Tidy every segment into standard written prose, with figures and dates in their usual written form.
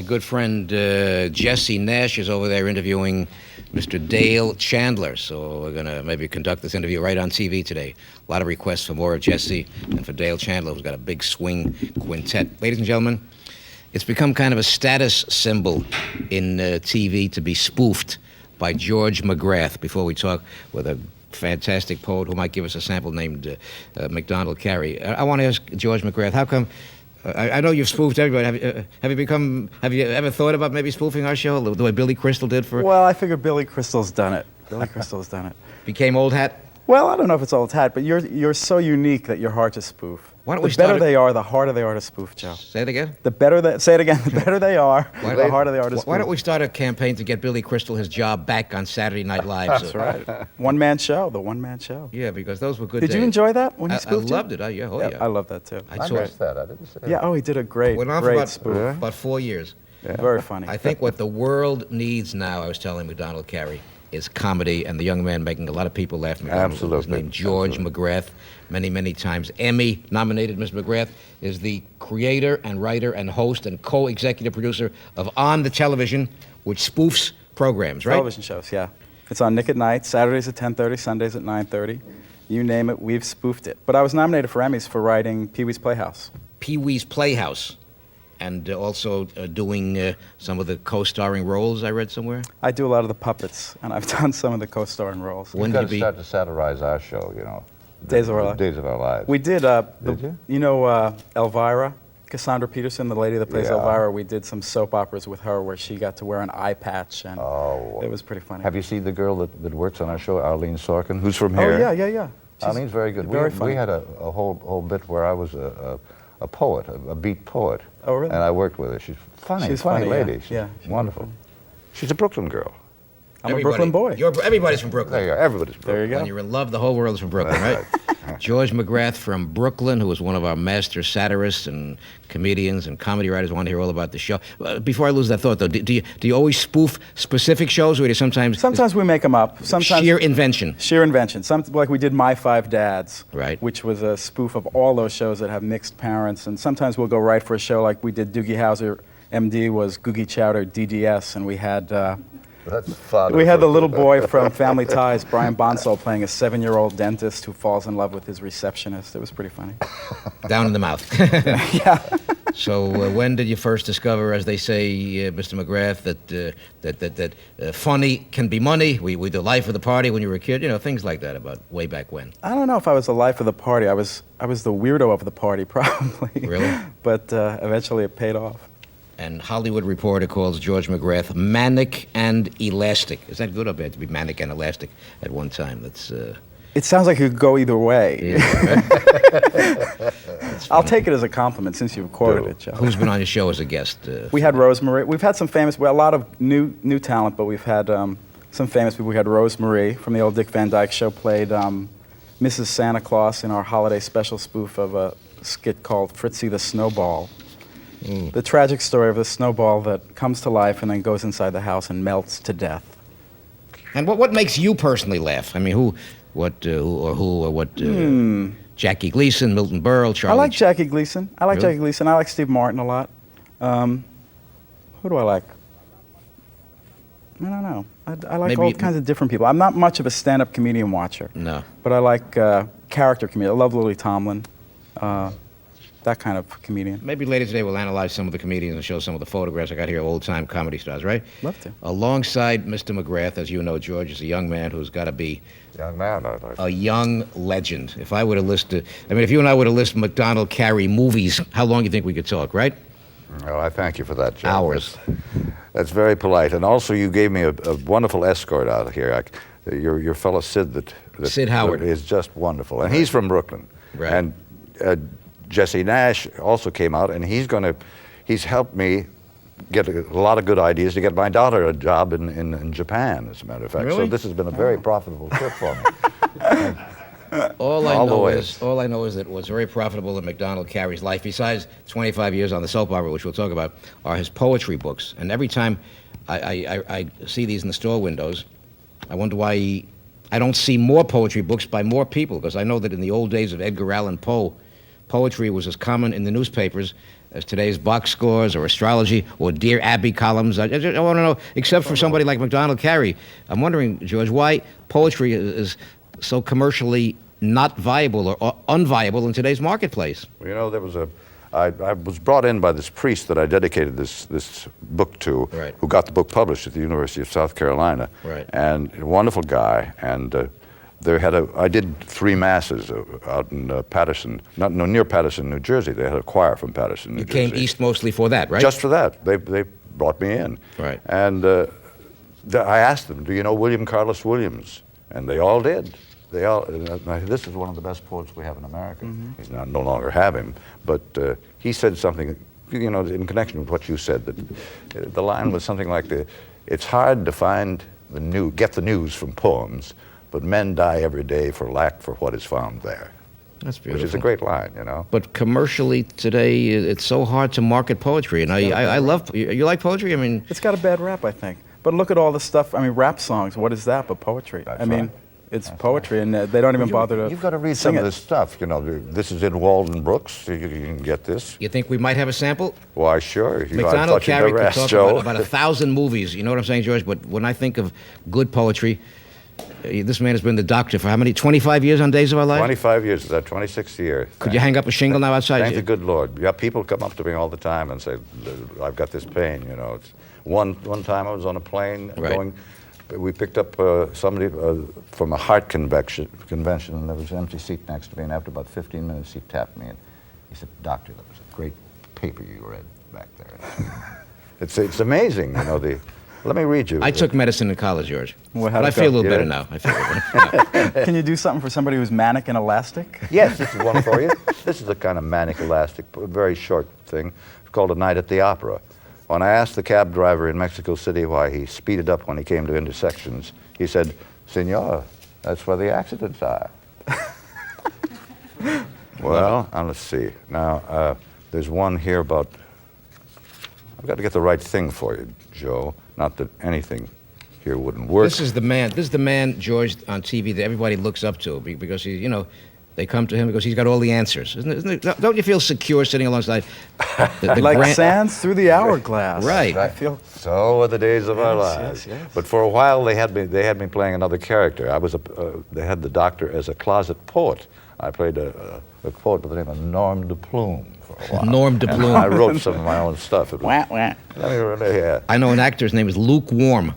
good friend Jesse Nash is over there interviewing Mr. Dale Chandler. So we're going to maybe conduct this interview right on TV today. A lot of requests for more of Jesse and for Dale Chandler, who's got a big swing quintet. Ladies and gentlemen, it's become kind of a status symbol in TV to be spoofed by George McGrath. Before we talk with a fantastic poet who might give us a sample named MacDonald Carey, I want to ask George McGrath, how come... I know you've spoofed everybody. Have you ever thought about maybe spoofing our show the way Billy Crystal did for... Well, I figure Billy Crystal's done it. Billy Crystal's done it. Became old hat? Well, I don't know if it's old hat, but you're so unique that you're hard to spoof. Why don't we the better they are, the harder they are to spoof, Joe. Say it again? Say it again. The better they are, the harder they are to spoof. Why don't we start a campaign to get Billy Crystal his job back on Saturday Night Live? That's right. One-man show, the one-man show. Yeah, because those were good days. Did you enjoy that when he spoofed I loved it. Yeah. I love that too. I missed that. I didn't see it. Yeah, he did a great spoof. About 4 years. Yeah. Very funny. I think what the world needs now, I was telling McDonald Carey, is comedy, and the young man making a lot of people laugh. Absolutely. His name George McGrath, many times Emmy-nominated. Mr. McGrath is the creator and writer and host and co-executive producer of On the Television, which spoofs programs, right? Television shows, yeah. It's on Nick at Night, Saturdays at 10:30, Sundays at 9:30. You name it, we've spoofed it. But I was nominated for Emmys for writing Pee-wee's Playhouse. Pee-wee's Playhouse. And also doing some of the co-starring roles, I read somewhere? I do a lot of the puppets, and I've done some of the co-starring roles. We've got to start to satirize our show, you know. Days of Our Lives. Days of Our Lives. We did, you? You know Elvira, Cassandra Peterson, the lady that plays Elvira, we did some soap operas with her where she got to wear an eye patch, and it was pretty funny. Have you seen the girl that works on our show, Arlene Sorkin, who's from here? Oh, yeah. Arlene's very good. Very funny. We had a whole bit where I was a poet, a beat poet. Oh, really? And I worked with her. She's funny. She's funny funny, lady. yeah. She's wonderful. She's a Brooklyn girl. I'm a Brooklyn boy. Everybody's from Brooklyn. There you go. Everybody's from Brooklyn. There you go. When you're in love, the whole world is from Brooklyn, right? George McGrath from Brooklyn, who was one of our master satirists and comedians and comedy writers. I want to hear all about the show. Before I lose that thought, though, do you always spoof specific shows, or do you sometimes... Sometimes we make them up. Sometimes sheer invention. Sheer invention. Like we did My Five Dads, right, which was a spoof of all those shows that have mixed parents. And sometimes we'll go right for a show like we did Doogie Howser, MD, was Googie Chowder, DDS, and we had... we had the little boy from Family Ties, Brian Bonsall, playing a 7-year-old dentist who falls in love with his receptionist. It was pretty funny. Down in the mouth. Yeah. So when did you first discover, as they say, Mr. McGrath, that funny can be money? We the life of the party when you were a kid, things like that about way back when. I don't know if I was the life of the party. I was the weirdo of the party, probably. Really? But eventually it paid off. And Hollywood Reporter calls George McGrath manic and elastic. Is that good or bad to be manic and elastic at one time? That's. It sounds like it could go either way. Yeah, right? I'll take it as a compliment since you've quoted it, Joe. Who's been on your show as a guest? We had Rosemary. We've had some famous, a lot of new talent, but we've had some famous people. We had Rosemary from the old Dick Van Dyke Show, played Mrs. Santa Claus in our holiday special spoof of a skit called Fritzy the Snowball. The tragic story of a snowball that comes to life and then goes inside the house and melts to death. And what makes you personally laugh? I mean, what? Jackie Gleason, Milton Berle, Charlie. I like Jackie Gleason. I like Steve Martin a lot. Who do I like? I don't know. I like all kinds of different people. I'm not much of a stand-up comedian watcher. No. But I like character comedian. I love Lily Tomlin. That kind of comedian. Maybe later today we'll analyze some of the comedians and show some of the photographs I got here of old-time comedy stars, right? Love to. Alongside Mr. McGrath, as you know, George is a young man who's got to be a young legend. If I were to list, if you and I were to list MacDonald Carey movies, how long do you think we could talk, right? Well, I thank you for that, Joe. Hours. That's very polite. And also you gave me a wonderful escort out here. Your fellow Sid Sid Howard is just wonderful. And he's from Brooklyn. Right. And Jesse Nash also came out, and he's helped me get a lot of good ideas to get my daughter a job in Japan, as a matter of fact. Really? So this has been a very profitable trip for me. All I know is that what's very profitable in MacDonald Carey's life, besides 25 years on the soap opera, which we'll talk about, are his poetry books. And every time I see these in the store windows, I wonder why I don't see more poetry books by more people, because I know that in the old days of Edgar Allan Poe, poetry was as common in the newspapers as today's box scores or astrology or Dear Abby columns. I want to know, except for somebody like MacDonald Carey, I'm wondering, George, why poetry is so commercially not viable or unviable in today's marketplace. Well, you know, there was I was brought in by this priest that I dedicated this book to, Right. who got the book published at the University of South Carolina. Right. And a wonderful guy. And I did 3 masses out in Paterson, near Paterson, New Jersey. They had a choir from Paterson, New Jersey. You came east mostly for that, right? Just for that. They brought me in. Right. And I asked them, do you know William Carlos Williams? And they all did. They all. This is one of the best poets we have in America. He's no longer have him, but he said something, you know, in connection with what you said. That the line was something like, "It's hard to get the news from poems, but men die every day for lack for what is found there." That's beautiful. Which is a great line, you know. But commercially today, it's so hard to market poetry. And I love, you like poetry? I mean, It's got a bad rap, I think. But look at all the stuff. I mean, rap songs. What is that but poetry? That's I mean, right. it's poetry, and they don't even bother to. You've got to read sing some of it. this stuff. You know, this is in Walden Brooks. You can get this. you think we might have a sample? Why, sure. I MacDonald thought you'd Carey never could ask talk Joe. about 1,000 movies. You know what I'm saying, George? But when I think of good poetry, this man has been the doctor for how many? 25 years on Days of Our Lives? 25 years, is that 26th year? Could you hang up a shingle now outside? Thank the good Lord. Yeah, people come up to me all the time and say, "I've got this pain." You know, it's one time I was on a plane Right. going. We picked up somebody from a heart convention, and there was an empty seat next to me. And after about 15 minutes, he tapped me and he said, "Doctor, that was a great paper you read back there." It's amazing, you know. Let me read you. I took medicine in college, George. Well, But how'd I it feel a go? little better Yeah. now. I feel a little better. Can you do something for somebody who's manic and elastic? Yes, this is one for you. This is a kind of manic elastic, very short thing. It's called A Night at the Opera. When I asked the cab driver in Mexico City why he speeded up when he came to intersections, he said, "Senor, that's where the accidents are." Well, let's see. Now, there's one here about, I've got to get the right thing for you, Joe. Not that anything here wouldn't work. This is the man, George, on TV that everybody looks up to because he, you know, they come to him because he's got all the answers. Isn't it, don't you feel secure sitting alongside the Like grand- sands through the hourglass. Right. I feel. So are the days of our Yes, lives. yes, yes. But for a while, they had me playing another character. They had the doctor as a closet poet. I played a poet by the name of Norm de Plume for a while. Norm de And Plume. I wrote some of my own stuff. It was, yeah. I know an actor's name is Lukewarm.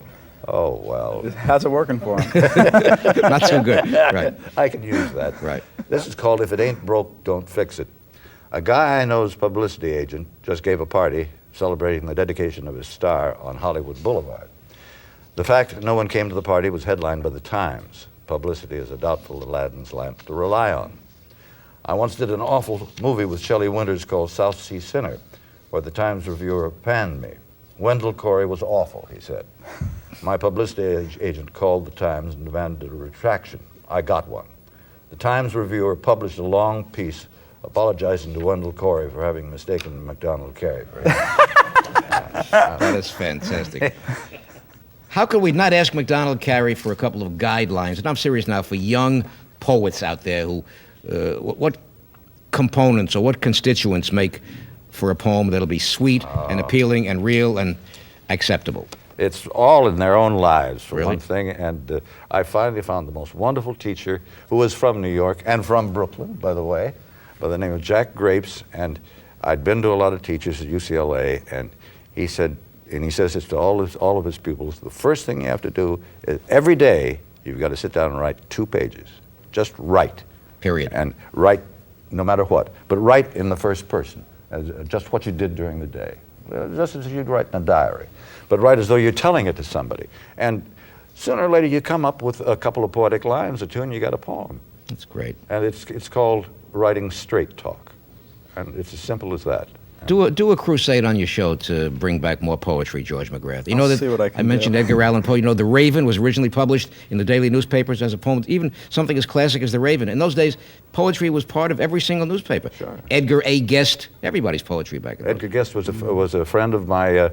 Oh, well. How's it working for him? Not so good. Right. I can use that. Right. This is called If It Ain't Broke, Don't Fix It. A guy I know's publicity agent just gave a party celebrating the dedication of his star on Hollywood Boulevard. The fact that no one came to the party was headlined by the Times. Publicity is a doubtful Aladdin's lamp to rely on. I once did an awful movie with Shelley Winters called South Sea Sinner, where the Times reviewer panned me. Wendell Corey was awful, he said. My publicity agent called the Times and demanded a retraction. I got one. The Times reviewer published a long piece apologizing to Wendell Corey for having mistaken MacDonald Carey for him. That is fantastic. How could we not ask MacDonald Carey for a couple of guidelines? And I'm serious now, for young poets out there who, what components or what constituents make for a poem that'll be sweet and appealing and real and acceptable? It's all in their own lives, for Really? one thing. And I finally found the most wonderful teacher who was from New York and from Brooklyn, by the way, by the name of Jack Grapes. And I'd been to a lot of teachers at UCLA, and he said, and he says this to all of his pupils, the first thing you have to do is every day you've got to sit down and write 2 pages. Just write. Period. And write no matter what, but write in the first person, just what you did during the day, just as you'd write in a diary. But write as though you're telling it to somebody. And sooner or later you come up with a couple of poetic lines or two and you got a poem. That's great. And it's called writing straight talk. And it's as simple as that. Do a crusade on your show to bring back more poetry, George McGrath. You know I'll that see what I can mentioned do. Edgar Allan Poe. You know, The Raven was originally published in the daily newspapers as a poem. Even something as classic as The Raven. In those days, poetry was part of every single newspaper. Sure. Edgar A. Guest, everybody's poetry back then. Edgar Guest was a friend of my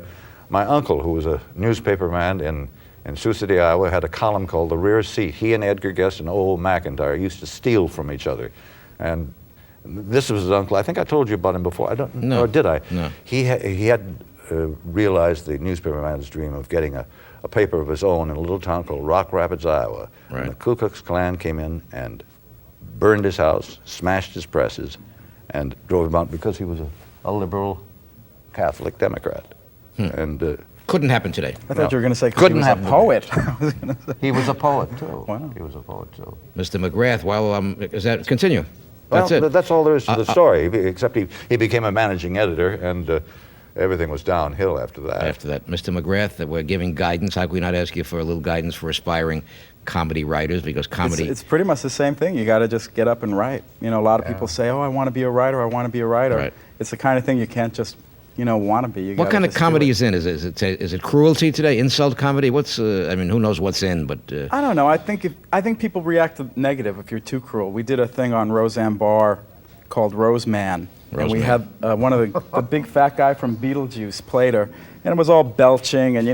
uncle, who was a newspaper man in Sioux City, Iowa, had a column called The Rear Seat. He and Edgar Guest and O. McIntyre used to steal from each other. And This was his uncle. I think I told you about him before. I don't No. Or did I? No. He had realized the newspaper man's dream of getting a paper of his own in a little town called Rock Rapids, Iowa. Right. And the Ku Klux Klan came in and burned his house, smashed his presses, and drove him out because he was a liberal Catholic Democrat. And Couldn't happen today. I thought you were going to say 'cause Couldn't he was happen a to poet. I was gonna say. he was a poet, too. Wow. He was a poet, too. Mr. McGrath, well, is that, continue. That's Well, it. that's all there is to the story, except he became a managing editor, and everything was downhill after that. After that, Mr. McGrath, that we're giving guidance. How can we not ask you for a little guidance for aspiring comedy writers? Because comedy... It's pretty much the same thing. You got to just get up and write. You know, a lot of people say, "Oh, I want to be a writer. I want to be a writer." Right. It's the kind of thing you can't just, want to be. You What gotta kind of just do comedy it. is in? Is it cruelty today? Insult comedy? What's? I mean, who knows what's in? But I don't know. I think people react to negative if you're too cruel. We did a thing on Roseanne Barr called Roseman. And we Roseman. had one of the big fat guy from Beetlejuice played her, and it was all belching and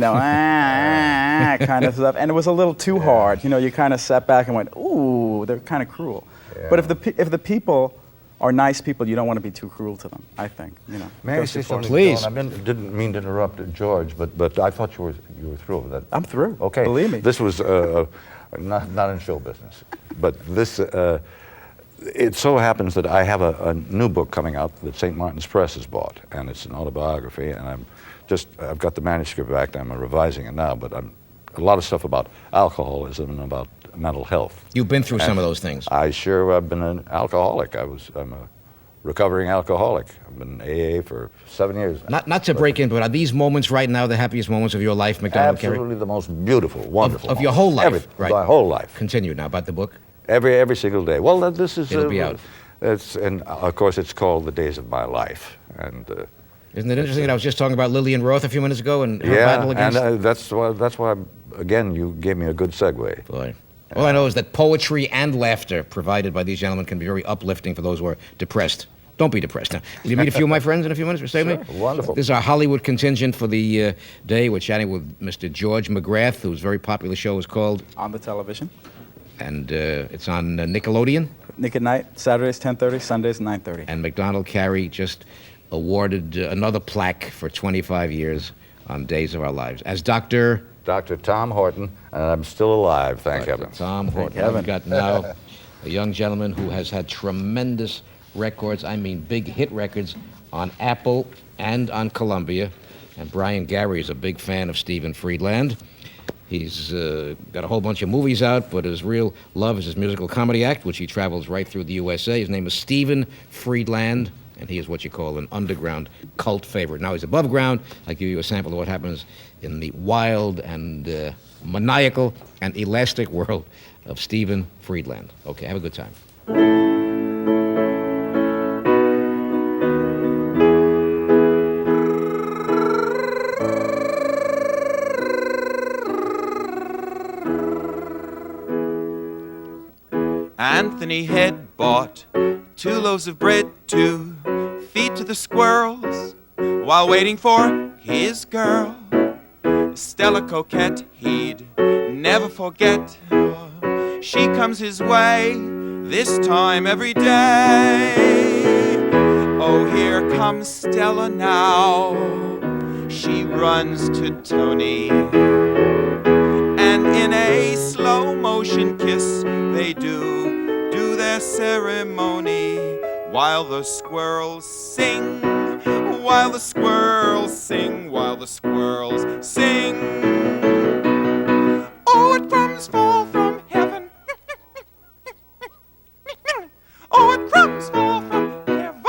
kind of stuff, and it was a little too hard. You kind of sat back and went, "Ooh, they're kind of cruel." Yeah. But if the people are nice people, you don't want to be too cruel to them. I think. May I Goes say too far. something? Please. John? Didn't mean to interrupt George, but I thought you were through with that. I'm through. Okay. Believe me. This was not in show business, but this. It so happens that I have a new book coming out that St. Martin's Press has bought, and it's an autobiography, and I've got the manuscript back, and I'm revising it now, but a lot of stuff about alcoholism and about mental health. you've been through some of those things. I've been an alcoholic. I'm a recovering alcoholic. I've been AA for 7 years now. Not to break in, but are these moments right now the happiest moments of your life, McDonald Carey? Absolutely the most beautiful, wonderful Of your moments. whole life, right? My whole life. Continue now about the book. Every single day. Well, this is... It'll be out. And of course, it's called The Days of My Life. And Isn't it interesting that I was just talking about Lillian Roth a few minutes ago and her yeah, battle against... and that's why, again, you gave me a good segue. Boy. All I know is that poetry and laughter provided by these gentlemen can be very uplifting for those who are depressed. Don't be depressed. Now, will you meet a few of my friends in a few minutes? Stay with me? Wonderful. This is our Hollywood contingent for the day. We're chatting with Mr. George McGrath, whose very popular show is called... On the television. And it's on Nickelodeon. Nick at Night, Saturdays 10:30, Sundays 9:30. And MacDonald Carey just awarded another plaque for 25 years on Days of Our Lives. As Dr. Tom Horton, and I'm still alive, thank Dr. heaven. Tom Horton. heaven. We've got now a young gentleman who has had tremendous records, I mean big hit records, on Apple and on Columbia. And Brian Garry is a big fan of Stephen Freedland. He's got a whole bunch of movies out, but his real love is his musical comedy act, which he travels right through the USA. His name is Stephen Freedland, and he is what you call an underground cult favorite. Now he's above ground. I'll give you a sample of what happens in the wild and maniacal and elastic world of Stephen Freedland. Okay, have a good time. Anthony had bought 2 loaves of bread to feed to the squirrels while waiting for his girl. Stella Coquette, he'd never forget. She comes his way this time every day. Oh, here comes Stella now. She runs to Tony, and in a slow motion kiss they do their ceremony while the squirrels sing, while the squirrels sing, while the squirrels sing. Oh, what crumbs fall from heaven. Oh, what crumbs fall from heaven.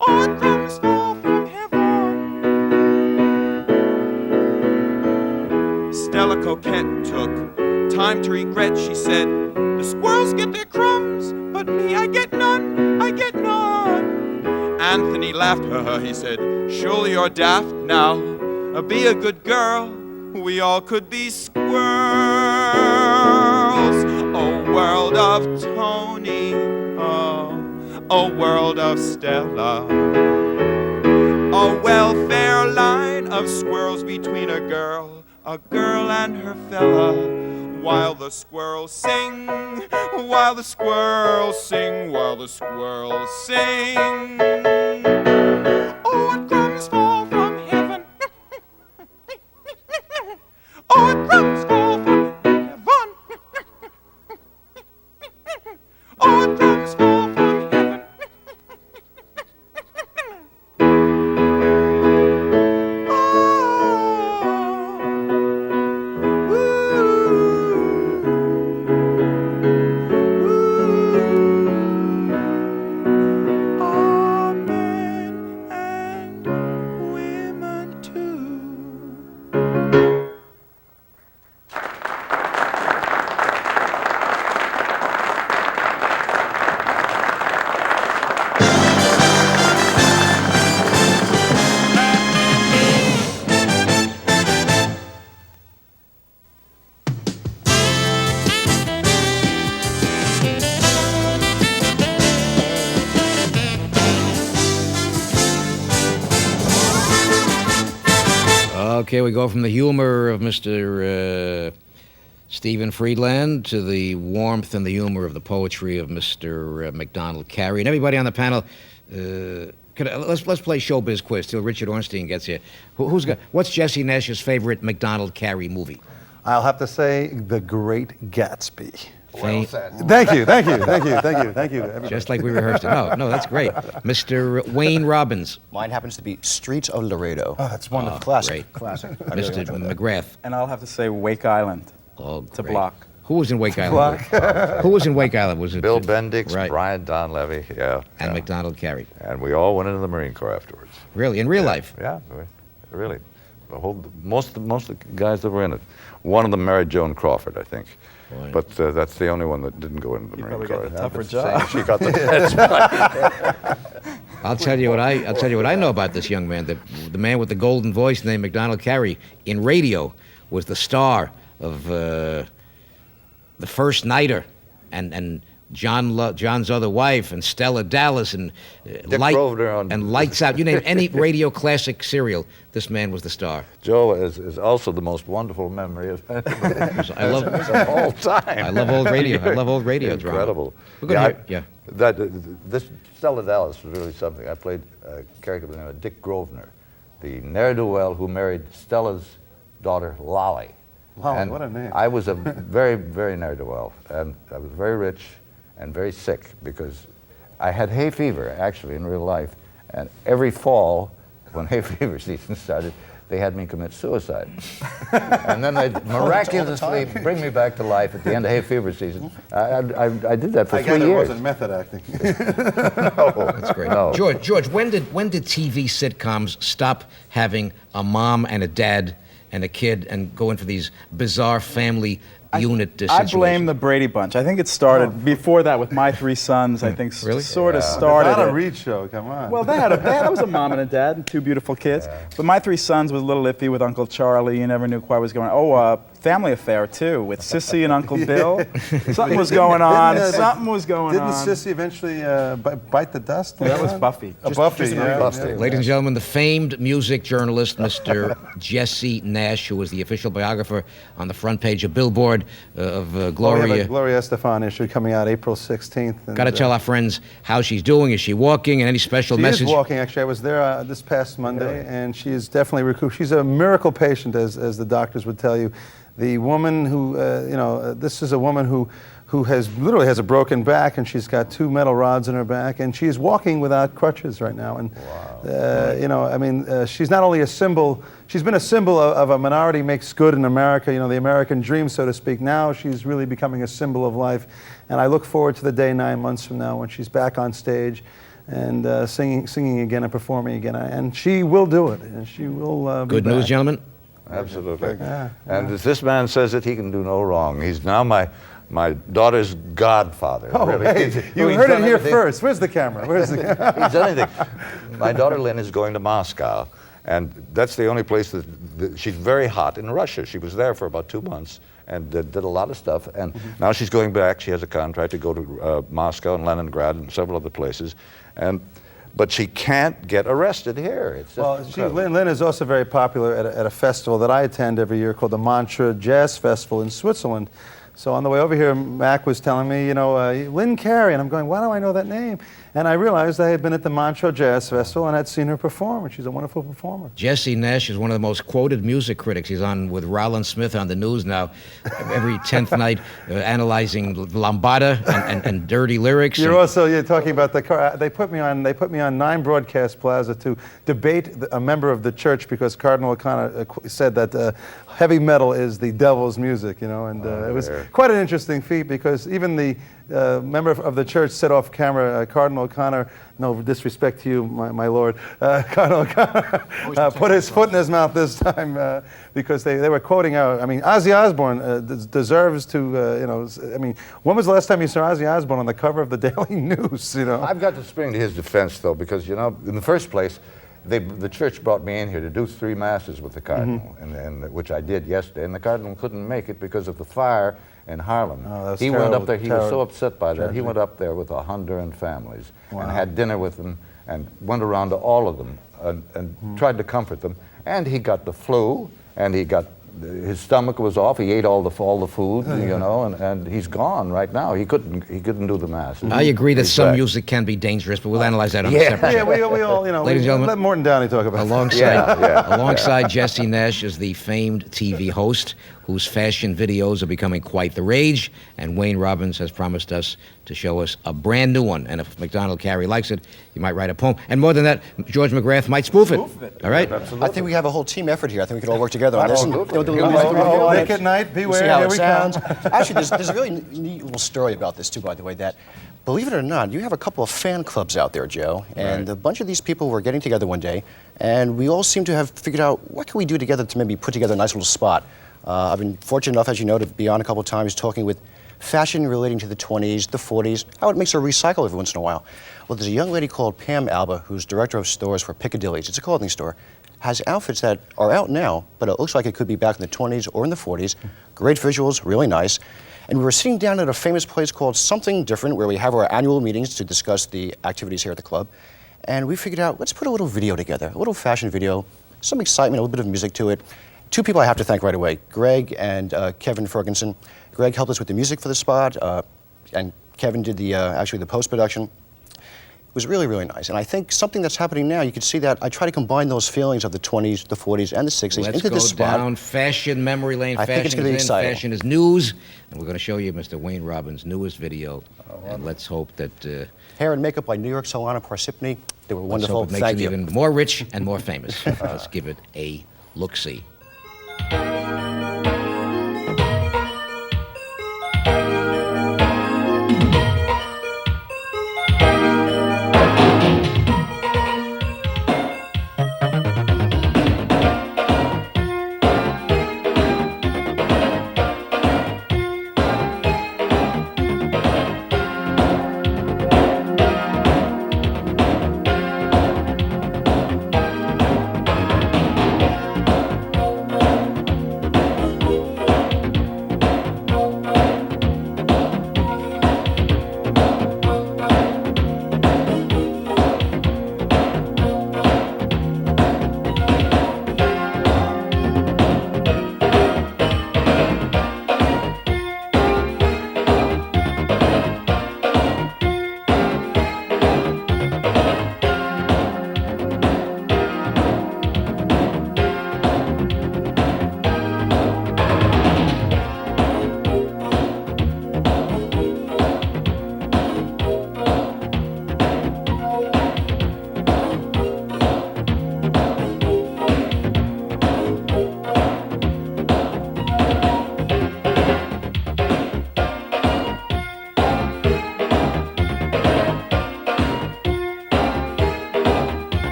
Oh, what crumbs fall from heaven. Stella Coquette took time to regret. She said, the squirrels get their crumbs, but me, I get none, I get none. Anthony laughed, he said, surely you're daft now. Be a good girl, we all could be squirrels. Oh, world of Tony, oh, world of Stella. A welfare line of squirrels between a girl and her fella. while the squirrels sing, while the squirrels sing, while the squirrels sing. Oh, what crumbs fall from heaven. Oh, what crumbs fall from heaven. Oh, what crumbs fall from heaven. Okay, we go from the humor of Mr. Stephen Freedland to the warmth and the humor of the poetry of Mr. MacDonald Carey. And everybody on the panel, let's play showbiz quiz till Richard Ornstein gets here. What's Jesse Nash's favorite MacDonald Carey movie? I'll have to say The Great Gatsby. Well said. Thank you, everybody. Just like we rehearsed it. No, that's great. Mr. Wayne Robbins. Mine happens to be Streets of Laredo. Oh, that's wonderful. Classic. Classic. Mr. McGrath. And I'll have to say Wake Island. Oh, It's a great. block. Who was in Wake Island? Who was in Wake Island? Was it Bill Bendix, Right. Brian Donlevy, yeah. And yeah. MacDonald Carey. And we all went into the Marine Corps afterwards. Really? In real life? Yeah, really. Most of the guys that were in it. One of them married Joan Crawford, I think. Boy. But that's the only one that didn't go into the You Marine probably Corps. got the tougher But job. She got the that's right. I'll tell you what I know about this young man. The man with the golden voice named MacDonald Carey in radio was the star of The First Nighter and John's Other Wife and Stella Dallas and Grosvenor on- and Lights Out. You name any radio classic serial, this man was the star. Joe is also the most wonderful memory of I love all time. I love old radio. I love old radio drama. Incredible. We're gonna hear- This Stella Dallas was really something. I played a character by the name of Dick Grosvenor, the ne'er-do-well who married Stella's daughter, Lolly. Lolly, And what a name. I was a very, very ne'er-do-well, and I was very rich and very sick because I had hay fever, actually, in real life. And every fall, when hay fever season started, they had me commit suicide. And then they'd miraculously bring me back to life at the end of hay fever season. I did that for I 3 guess it years. wasn't method acting. That's great. No. George, when did TV sitcoms stop having a mom and a dad and a kid and go in for these bizarre family unit I situations? blame the Brady Bunch. I think it started before that with My Three Sons. I think Really? sort of started Not a it. Reed show, come on. Well, that was a mom and a dad and two beautiful kids. But My Three Sons was a little iffy with Uncle Charlie. You never knew quite what was going on. Oh, Family Affair, too, with Sissy and Uncle Bill. Something was going on. Something was going Didn't on. Sissy eventually bite the dust? That was Buffy. Buffy, yeah. Busty. Ladies and gentlemen, the famed music journalist, Mr. Jesse Nash, who was the official biographer on the front page of Billboard of We have a Gloria. Gloria Estefan issue coming out April 16th. and, Got to tell our friends how she's doing. Is she walking? And any special She message? is walking, actually. I was there this past Monday, and she is definitely recouped. She's a miracle patient, as the doctors would tell you. The woman who, this is a woman who literally has a broken back, and she's got 2 metal rods in her back, and she's walking without crutches right now. And she's not only a symbol. She's been a symbol of a minority makes good in America. You know, the American dream, so to speak. Now she's really becoming a symbol of life, and I look forward to the day 9 months from now when she's back on stage and singing again and performing again. And she will do it, and she will. Be Good news, back. gentlemen. Absolutely. And as this man says it, he can do no wrong. He's now my daughter's godfather. Oh, really. hey, you He's heard it done here everything. first. Where's the camera? Where's the camera? He's done anything. My daughter Lynn is going to Moscow, and that's the only place that she's very hot in Russia. She was there for about 2 months and did a lot of stuff. And now she's going back. She has a contract to go to Moscow and Leningrad and several other places. And but she can't get arrested here. It's just Well, incredible. Lynn is also very popular at a festival that I attend every year called the Montreux Jazz Festival in Switzerland. So on the way over here, Mac was telling me, you know, Lynn Carey, and I'm going, why do I know that name? And I realized I had been at the Montreux Jazz Festival and I'd seen her perform, and she's a wonderful performer. Jesse Nash is one of the most quoted music critics. He's on with Rollins Smith on the news now every 10th night, analyzing lambada and dirty lyrics. You're also talking about the car. They put me on 9 Broadcast Plaza to debate a member of the church because Cardinal O'Connor said that heavy metal is the devil's music, you know, and it was quite an interesting feat because even the member of the church said off camera, Cardinal O'Connor, no disrespect to you, my lord, Cardinal O'Connor put his foot in his mouth this time because they were quoting out. I mean, Ozzy Osbourne deserves to, you know. I mean, when was the last time you saw Ozzy Osbourne on the cover of the Daily News? You know, I've got to spring to his defense though, because you know, in the first place, the church brought me in here to do 3 masses with the Cardinal, and which I did yesterday, and the Cardinal couldn't make it because of the fire in Harlem. Oh, that's he went terrible, up there, he was so upset by that, tragedy. he went up there with 100 families and had dinner with them and went around to all of them and tried to comfort them. And he got the flu, and he got, his stomach was off, he ate all the food, you know, and he's gone right now. He couldn't do the mass. I agree that He's some back. music can be dangerous, but we'll analyze that on a separate yeah, show. we all, you know, Ladies and gentlemen, let Morton Downey talk about Alongside, alongside Jesse Nash is the famed TV host whose fashion videos are becoming quite the rage, and Wayne Robbins has promised us to show us a brand new one. And if MacDonald Carey likes it, he might write a poem. And more than that, George McGrath might spoof it. All right? I think we have a whole team effort here. I think we could all work together on this. And, Absolutely. do a little music review on Nick it. at Night, We'll beware, see how here it we come. sounds. Actually, there's a really neat little story about this too, by the way, that, believe it or not, you have a couple of fan clubs out there, Joe, and a bunch of these people were getting together one day, and we all seem to have figured out what can we do together to maybe put together a nice little spot. I've been fortunate enough, as you know, to be on a couple of times talking with fashion relating to the 20s, the 40s, how it makes a recycle every once in a while. Well, there's a young lady called Pam Alba, who's director of stores for Piccadilly's. It's a clothing store. Has outfits that are out now, but it looks like it could be back in the 20s or in the 40s. Great visuals, really nice. And we were sitting down at a famous place called Something Different, where we have our annual meetings to discuss the activities here at the club. And we figured out, let's put a little video together, a little fashion video, some excitement, a little bit of music to it. 2 people I have to thank right away, Greg and Kevin Ferguson. Greg helped us with the music for the spot, and Kevin did the actually the post-production. It was really, really nice. And I think something that's happening now, you can see that I try to combine those feelings of the 20s, the 40s, and the 60s Let's into go this spot. down fashion memory lane. I think it's Fashion gonna be is in, exciting. fashion is news. And we're going to show you Mr. Wayne Robbins' newest video. And let's hope that... Hair and makeup by New York Solana Parsipny. They were let's wonderful. hope it makes Thank him you. even more rich and more famous. Let's give it a look-see.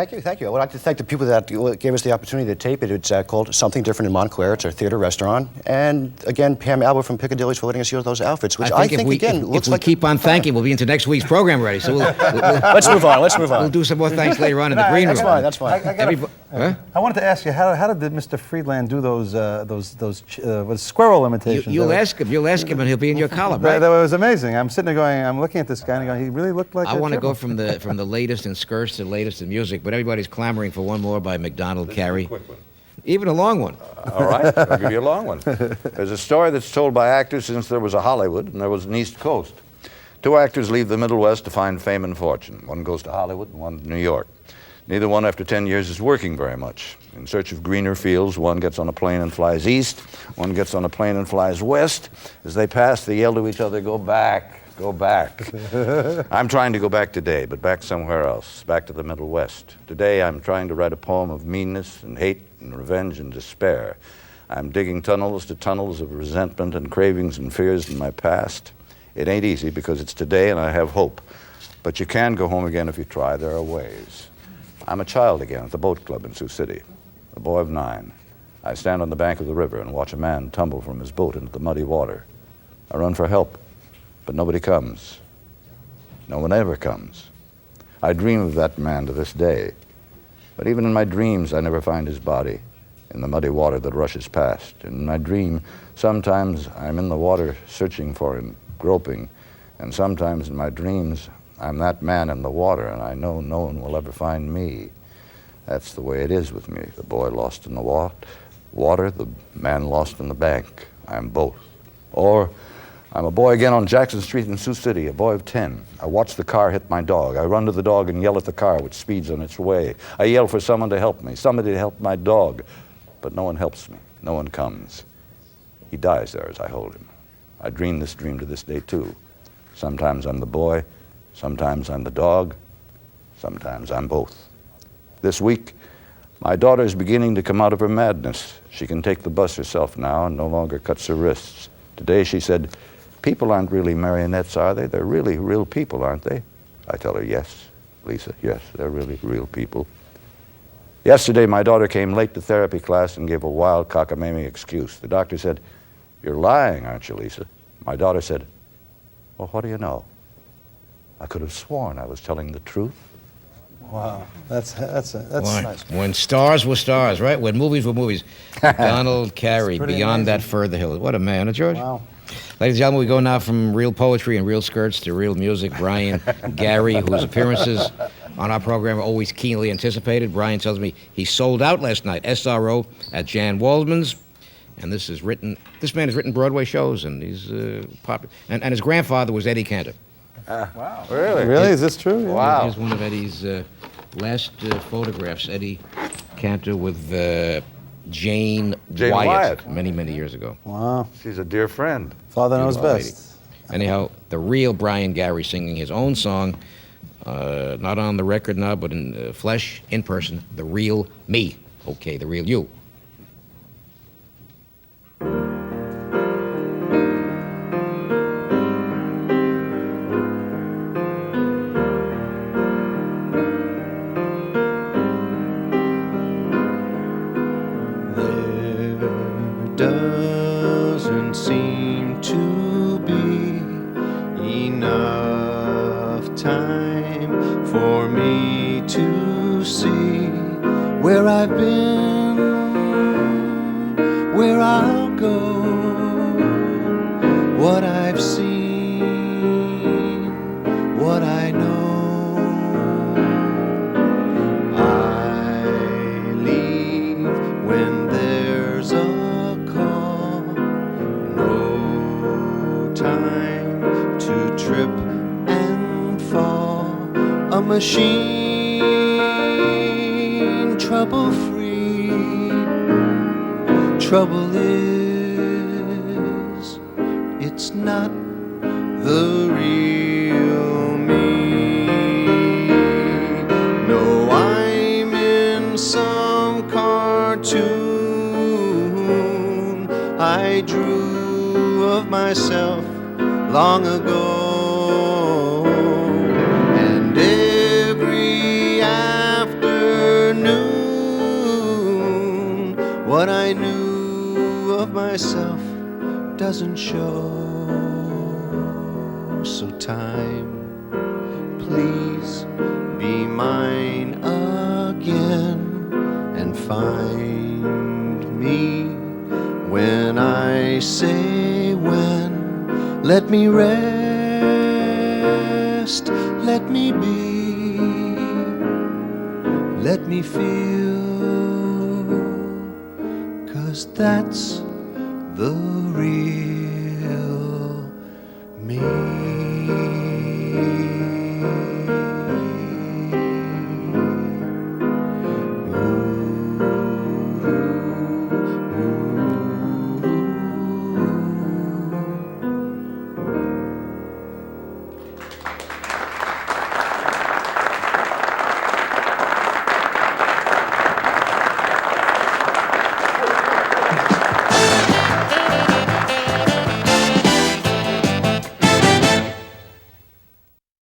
Thank you, thank you. I would like to thank the people that gave us the opportunity to tape it. It's called Something Different in Montclair. It's a theater restaurant. And again, Pam Albert from Piccadilly's for letting us use those outfits, which I think again, looks if we like... keep on thanking, we'll be into next week's program already. So Let's move on, let's move on. we'll do some more thanks later on in the green room. That's fine. I wanted to ask you, how did Mr. Freedland do those squirrel imitations? You'll ask him, and he'll be in your column, right? That was amazing. I'm sitting there going, I'm looking at this guy and going, he really looked like I a want to go chipmunk. from the latest in skirts to the latest in music, but everybody's clamoring for one more by MacDonald Carey. Quick one. Even a long one. All right, I'll give you a long one. There's a story that's told by actors since there was a Hollywood and there was an East Coast. Two actors leave the Middle West to find fame and fortune. One goes to Hollywood and one to New York. Neither one, after 10 years, is working very much. In search of greener fields, one gets on a plane and flies east, one gets on a plane and flies west. As they pass, they yell to each other, "Go back, go back." I'm trying to go back today, but back somewhere else, back to the Middle West. Today, I'm trying to write a poem of meanness and hate and revenge and despair. I'm digging tunnels to tunnels of resentment and cravings and fears in my past. It ain't easy because it's today and I have hope. But you can go home again if you try. There are ways. I'm a child again at the boat club in Sioux City, a boy of 9. I stand on the bank of the river and watch a man tumble from his boat into the muddy water. I run for help, but nobody comes. No one ever comes. I dream of that man to this day. But even in my dreams, I never find his body in the muddy water that rushes past. In my dream, sometimes I'm in the water searching for him, groping, and sometimes in my dreams, I'm that man in the water, and I know no one will ever find me. That's the way it is with me, the boy lost in the water, the man lost in the bank. I'm both. Or I'm a boy again on Jackson Street in Sioux City, a boy of 10. I watch the car hit my dog. I run to the dog and yell at the car, which speeds on its way. I yell for someone to help me, somebody to help my dog. But no one helps me. No one comes. He dies there as I hold him. I dream this dream to this day, too. Sometimes I'm the boy. Sometimes I'm the dog. Sometimes I'm both. This week, my daughter is beginning to come out of her madness. She can take the bus herself now and no longer cuts her wrists. Today she said, "People aren't really marionettes, are they? They're really real people, aren't they?" I tell her, "Yes, Lisa, yes, they're really real people." Yesterday, my daughter came late to therapy class and gave a wild cockamamie excuse. The doctor said, "You're lying, aren't you, Lisa?" My daughter said, "Well, what do you know? I could have sworn I was telling the truth." Wow, that's Boy, nice. when stars were stars, right? When movies were movies. MacDonald Carey, pretty Beyond amazing. That Further Hill. What a man, huh, George? Wow. Ladies and gentlemen, we go now from real poetry and real skirts to real music. Brian Garry, whose appearances on our program are always keenly anticipated. Brian tells me he sold out last night, SRO at Jan Waldman's. And this man has written Broadway shows, and he's popular. And his grandfather was Eddie Cantor. Wow. Really? Really? Is this true? Yeah. Wow. Here's one of Eddie's last photographs. Eddie Cantor with Jane Wyatt many, many years ago. Wow. She's a dear friend. Father knows Beautiful best. Anyhow, the real Brian Garry singing his own song, not on the record now, but in flesh, in person, the real me. Okay, the real you. Doesn't seem to be enough time for me to see where I've been, where I'll go, what I've seen, what I know. I leave when there's a time to trip and fall. A machine, trouble-free. Trouble is, it's not the real me. No, I'm in some cartoon I drew of myself long ago, and every afternoon knew of myself doesn't show. So time, please be mine again and find me when I say when. Let me rest, let me be, let me feel, 'cause that's the real me.